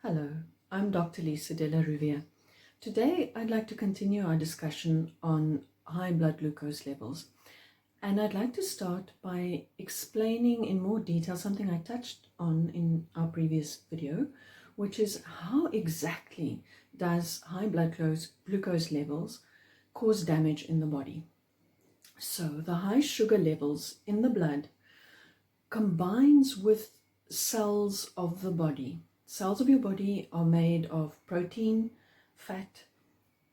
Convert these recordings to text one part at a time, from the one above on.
Hello, I'm Dr. Lisa Della Ruvia. Today I'd like to continue our discussion on high blood glucose levels, and I'd like to start by explaining in more detail something I touched on in our previous video, which is how exactly does high blood glucose levels cause damage in the body. So the high sugar levels in the blood combines with cells of the body. Cells of your body are made of protein, fat,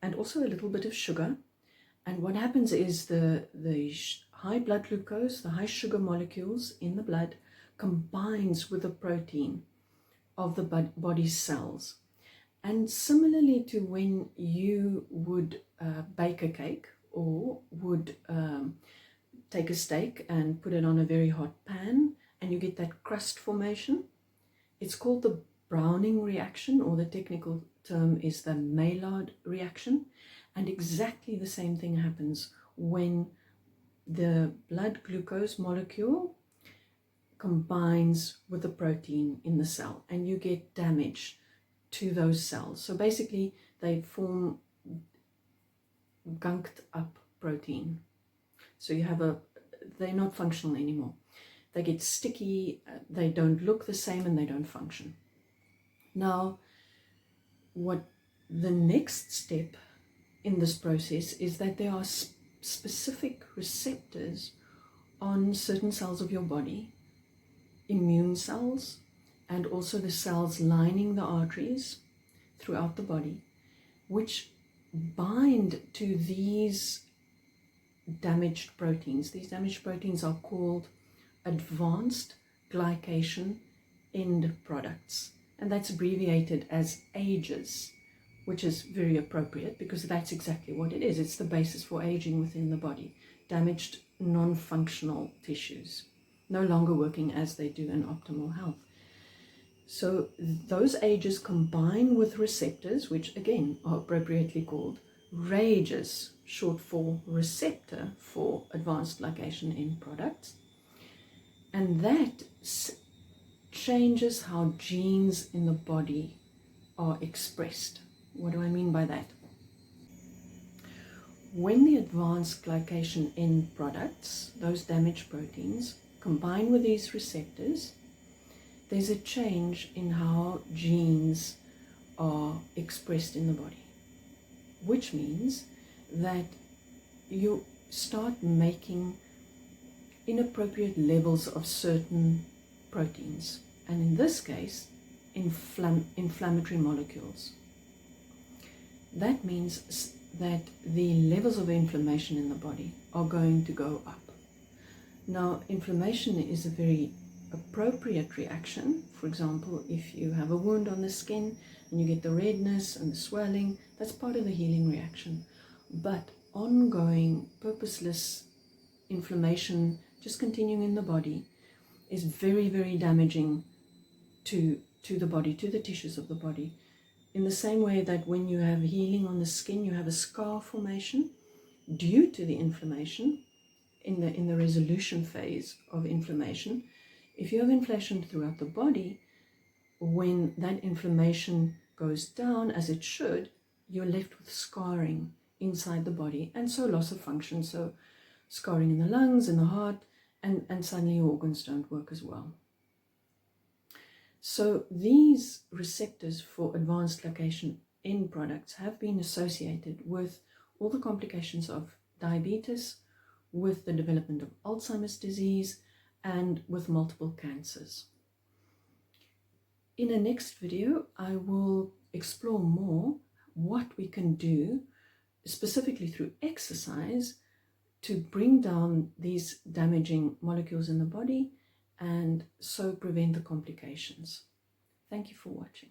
and also a little bit of sugar. And what happens is the high blood glucose, the high sugar molecules in the blood, combines with the protein of the body's cells. And similarly to when you would bake a cake or would take a steak and put it on a very hot pan and you get that crust formation, it's called the Browning reaction, or the technical term is the Maillard reaction. And exactly the same thing happens when the blood glucose molecule combines with the protein in the cell, and you get damage to those cells. So basically they form gunked up protein. So you have they're not functional anymore. They get sticky, they don't look the same, and they don't function. Now, what the next step in this process is that there are specific receptors on certain cells of your body, immune cells, and also the cells lining the arteries throughout the body, which bind to these damaged proteins. These damaged proteins are called advanced glycation end products, and that's abbreviated as AGEs, which is very appropriate because that's exactly what it is. It's the basis for aging within the body. Damaged non-functional tissues, no longer working as they do in optimal health. So those AGEs combine with receptors, which again are appropriately called RAGEs, short for receptor for advanced glycation end products. And that changes how genes in the body are expressed. What do I mean by that? When the advanced glycation end products, those damaged proteins, combine with these receptors, there's a change in how genes are expressed in the body, which means that you start making inappropriate levels of certain proteins, and in this case, inflammatory molecules. That means that the levels of inflammation in the body are going to go up. Now, inflammation is a very appropriate reaction. For example, if you have a wound on the skin and you get the redness and the swelling, that's part of the healing reaction. But ongoing, purposeless inflammation just continuing in the body is very, very damaging to the body, to the tissues of the body. In the same way that when you have healing on the skin, you have a scar formation due to the inflammation in the resolution phase of inflammation. If you have inflammation throughout the body, when that inflammation goes down, as it should, you're left with scarring inside the body, and so loss of function, so scarring in the lungs, in the heart, and suddenly your organs don't work as well. So these receptors for advanced glycation end products have been associated with all the complications of diabetes, with the development of Alzheimer's disease, and with multiple cancers. In a next video, I will explore more what we can do, specifically through exercise, to bring down these damaging molecules in the body and so prevent the complications. Thank you for watching.